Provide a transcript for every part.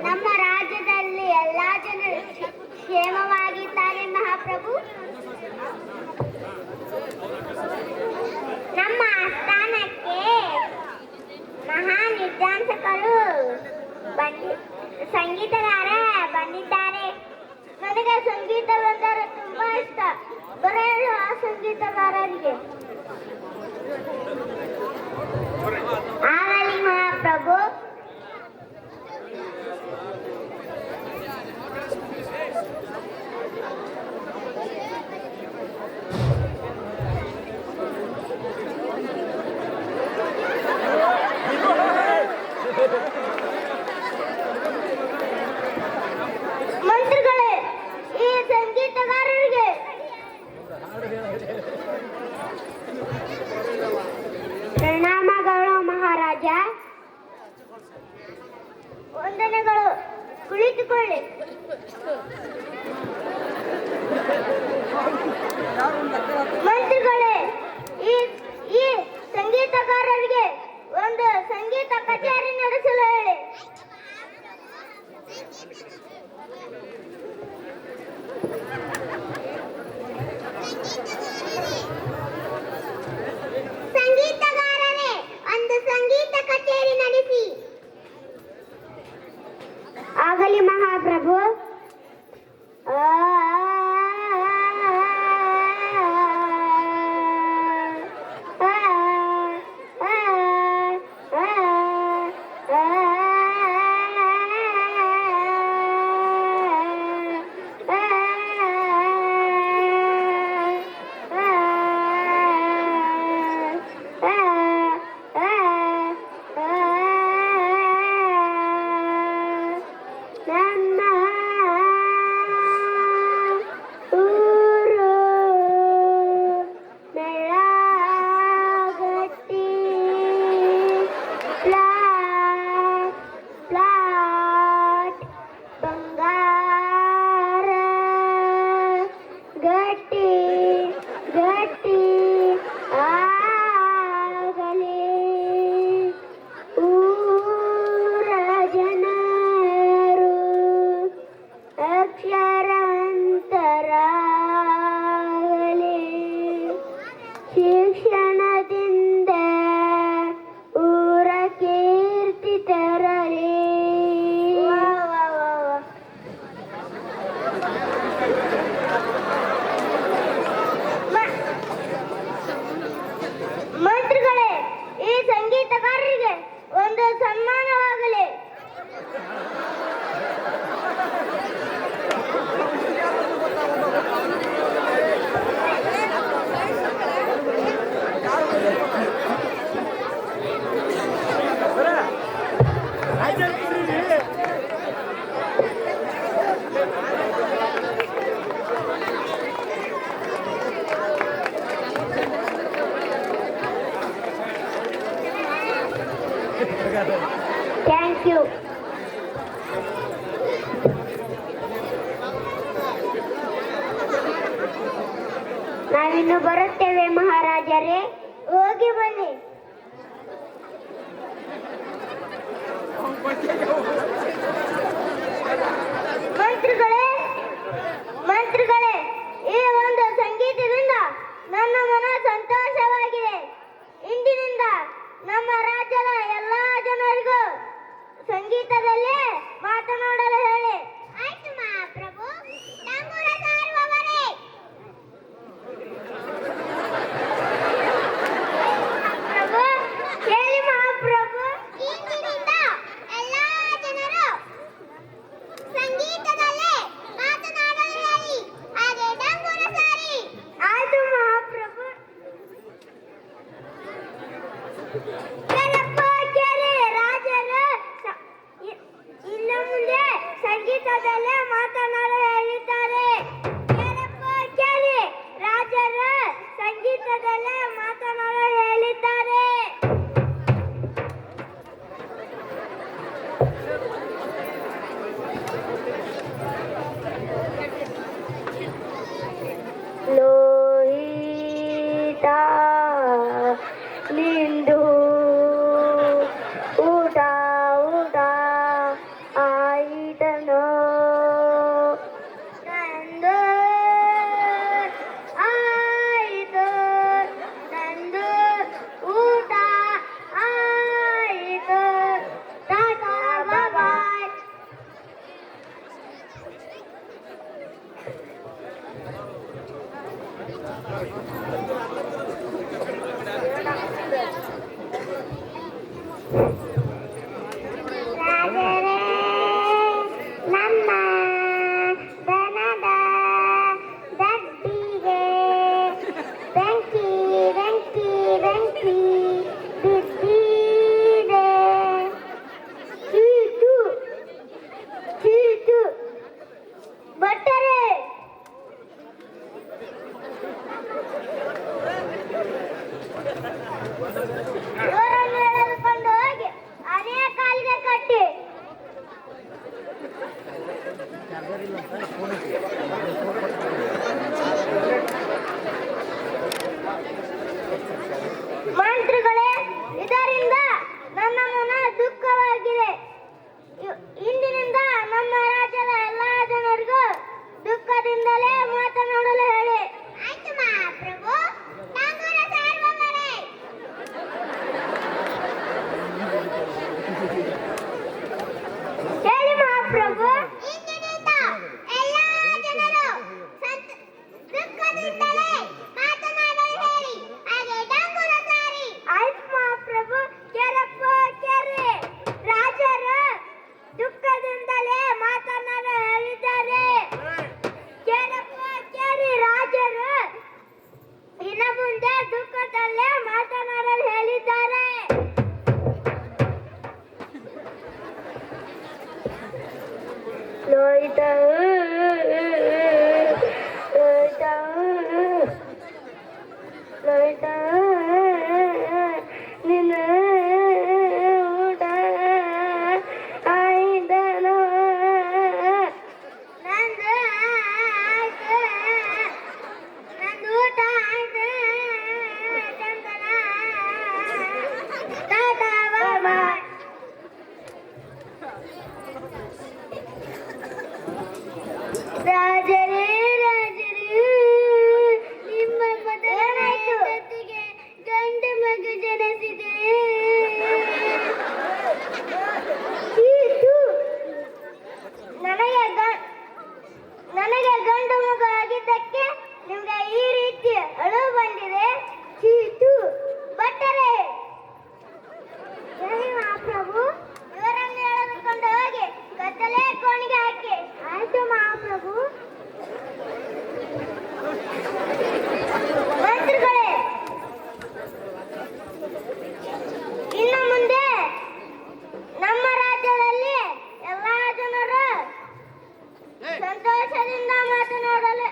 ನಮ್ಮ ರಾಜ್ಯದಲ್ಲಿ ಎಲ್ಲಾ ಜನರು ಕ್ಷೇಮವಾಗಿದ್ದಾರೆ ಮಹಾಪ್ರಭು. ನಮ್ಮ ಆಸ್ಥಾನಕ್ಕೆ ಮಹಾ ನಿರ್ದೇಶಕರು ಸಂಗೀತಗಾರ ಬಂದಿದ್ದಾರೆ. ನನಗೆ ಸಂಗೀತವೆಂದರೆ ತುಂಬಾ ಇಷ್ಟ. ಬರೆಯಲು ಆ ಸಂಗೀತಗಾರರಿಗೆ ಆಗಲಿ ಮಹಾಪ್ರಭು. ಮಂತ್ರಿಗಳೇ, ಈ ಸಂಗೀತಗಾರರಿಗೆ ಪ್ರಣಾಮಗಳು ಮಹಾರಾಜ. ವಂದನೆಗಳು. ಕುಳಿತುಕೊಳ್ಳಿ. ಮಂತ್ರಿಗಳೇ, ಈ ಸಂಗೀತಗಾರರಿಗೆ ಒಂದು ಸಂಗೀತ ಕಚೇರಿ ನಡೆಸಲು ಹೇಳಿ. ಸಂಗೀತಗಾರರೇ, ಒಂದು ಸಂಗೀತ ಕಚೇರಿ ನಡೆಸಿ. ಆಗಲಿ ಮಹಾಪ್ರಭು. ಶಿಕ್ಷಣದಿಂದ ಊರ ಕೀರ್ತಿ ತರಲಿ. ಮಂತ್ರಿಗಳೇ, ಈ ಸಂಗೀತಗಾರರಿಗೆ ಒಂದು ಸನ್ಮಾನವಾಗಲಿ. Thank you. ನಾವಿನ್ನು ಬರುತ್ತೇವೆ ಮಹಾರಾಜರೇ. ಹೋಗಿ ಬನ್ನಿ. ಮಂತ್ರಿಗಳೇ, ಈ ಒಂದು ಸಂಗೀತದಿಂದ ನನ್ನ ಮನ ಸಂತೋಷವಾಗಿದೆ. ಇಂದಿನಿಂದ ನಮ್ಮ ರಾಜ್ಯದ ಎಲ್ಲಾ ಜನರಿಗೂ ಸಂಗೀತದಲ್ಲೇ ಮಾತನಾಡಲು ಹೇಳಿ. ಆಯ್ತು ಮಹಾಪ್ರಭು. ಡಂಗುರ ಸಾರುವವರೇ. ಪ್ರಭು, ಹೇಳಿ ಮಹಾಪ್ರಭು. ಇಂದಿನಿಂದ ಎಲ್ಲಾ ಜನರು ಸಂಗೀತದಲ್ಲೇ ಮಾತನಾಡಲು ಹೇಳಿ. ಹಾಗೆ ಡಂಗುರ ಸಾರಿ. ಆಯ್ತು ಮಹಾಪ್ರಭು. ರಾಜರು ಇನ್ನು ಮುಂದೆ ಸಂಗೀತದಲ್ಲೇ ಮಾತನಾಡಲು ಹೇಳಿದ್ದಾರೆ. ರಾಜರು ಸಂಗೀತದಲ್ಲೇ ಮಾತನಾಡಲು ಹೇಳಿದ್ದಾರೆ. ಲೋಹಿತ ನಿಂದು ರಾಜರೇ ನಮ್ಮ ದನದ ದಡ್ಡಿಗೆ ಬೆಂಕಿ ಬೆಂಕಿ ಬೆಂಕಿ ಬಿದ್ದಿದೆ. ಚೀಟು ಚೀಟು ಭಟ್ಟರೇ ಇವರನ್ನು ಎಳೆದುಕೊಂಡು ಹೋಗಿ ಅದೇ ಕಾಲಿಗೆ ಕಟ್ಟಿ. ಮಂತ್ರಿಗಳೇ, ಇದರಿಂದ ನನ್ನ ಮನ ದುಃಖವಾಗಿದೆ. ಇಂದಿನಿಂದ ನಮ್ಮ ರಾಜ್ಯದ ಎಲ್ಲಾ ಜನರಿಗೂ ದುಃಖದಿಂದಲೇ ಮಾತನಾಡಲು ಹೇಳಿ. ಆಯ್ತು ಮಹಾಪ್ರಭು. ಹೇಳಿ ಮಹಾಪ್ರಭು. ಇಂದಿನಿಂದ ಎಲ್ಲಾ ಜನರು ದುಃಖದಿಂದಲೇ ಮಾತನಾಡಲು ಹೇಳಿ. ಹಾಗೆ ಡಂಗುರ ಸಾರಿ. ಆಯ್ತು ಮಹಾಪ್ರಭು. ಕೇರಪ್ಪ ಕೇರಿ. ರಾಜರು ದುಃಖದಿಂದಲೇ ಮಾತನಾಡಲು ಹೇಳಿದ್ದಾರೆ. ಕೇರಪ್ಪ ಕೇರಿ. ರಾಜರು ಇನ್ನು ಮುಂದೆ ದುಃಖದಲ್ಲೇ ಮಾತನಾಡಲು ಹೇಳಿದ್ದಾರೆ. ಲೋಹಿತ ಲೋಹಿತ ಲೋಹಿತ ನಿನ್ನ ಊಟ ಆಯ್ದನೋ? ನಂದು ಆಯ್ತು. ನಂದು ಊಟ ಆಯ್ತು. ಚಂದನ ಟಾಟಾ ಬಾಯ್ ಬಾಯ್. ರಾಜರೇ ರಾಜರೇ, ನಿಮ್ಮ ಮದುವೆಗೆ ಗಂಡು ಮಗು ಜನಿಸಿದೆ. ನನಗೆ ಗಂಡು ಮಗು ಆಗಿದ್ದಕ್ಕೆ ನಿಮ್ಗೆ ಈ ರೀತಿ ಅಳು ಬಂದಿದೆ. ಚೀಟು ಭಟ್ಟರೇ. ಹೇಳಿ ಮಹಾಪ್ರಭು. ಇವರನ್ನು ಎಳೆದುಕೊಂಡು ಹೋಗಿ ಕತ್ತಲೆ ಕೋಣಿಗೆ ಹಾಕಿ. ಆಯ್ತು ಮಹಾಪ್ರಭು. ಮಂತ್ರಿಗಳೇ, ಇನ್ನು ಮುಂದೆ ನಮ್ಮ ರಾಜ್ಯದಲ್ಲಿ ಎಲ್ಲಾ ಜನರು ಸಂತೋಷದಿಂದ ಮಾತನಾಡಲು,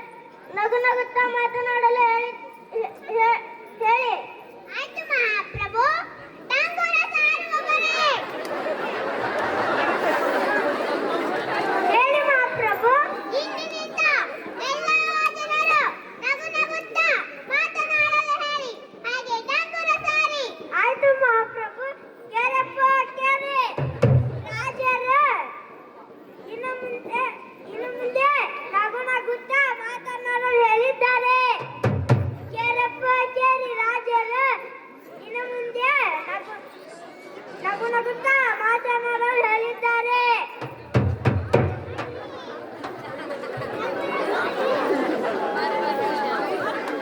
ನಗು ನಗುತ್ತಾ ಮಾತನಾಡಲು ಹೇಳಿ. ಆಯ್ತು ಮಹಾಪ್ರಭು. ಡಂಗುರ ಸಾರುವವರೇ. ಹೇಳಿ ಮಹಾಪ್ರಭು. ಇಂದಿನಿಂದ ಎಲ್ಲಾ ಜನರು ನಗು ನಗುತ್ತಾ ಮಾತನಾಡಲು ಹೇಳಿ. ಹಾಗೆ ಡಂಗುರ ಸಾರಿ. ಆಯ್ತು ಮಹಾಪ್ರಭು. ಕೇರಪ್ಪ ಕೇರಿ. ರಾಜರು ಇನ್ನು ಮುಂದೆ ನಗು ನಗುತ್ತಾ ಮಾತನಾಡಲು ಹೇಳಿದ್ದಾರೆ. ಕೇರಪ್ಪ ಕೇರಿ. ರಾಜರು ಇನ್ನು ಮುಂದೆ ನಗು ನಗುತ್ತಾ ಮಾತನಾಡಲು ಹೇಳಿದ್ದಾರೆ.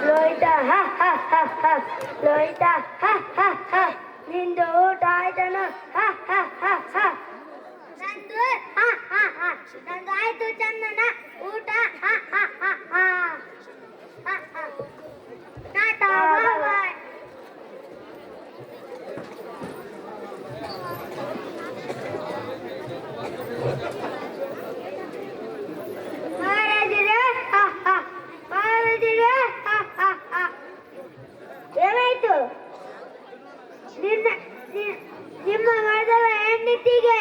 ಲೋಹಿತ ಹ ಹ ಹ ಹ. ಲೋಹಿತ ಹ ಹ ಹ. ನಿಂದು ಊಟ ಆಯ್ತನ? ಹ ಹ ಹ ಹ. ನಂದು ಹ ಹ ಹ. ನಂದು ಆಯ್ತು ಚಂದನ ಊಟ. ಹ ಹ ಹ ಹ. ಹ ಹ. ಟಾಟಾ ಬಾಯ್ ಬಾಯ್. ಮಹಾರಾಜರೇ ಹ ಹ. ಮಹಾರಾಜರೇ ಹ ಹ ಹ. ಏನಾಯ್ತು? ನಿಮ್ಮ ಮದುವೆ ಹೆಂಡತಿಗೆ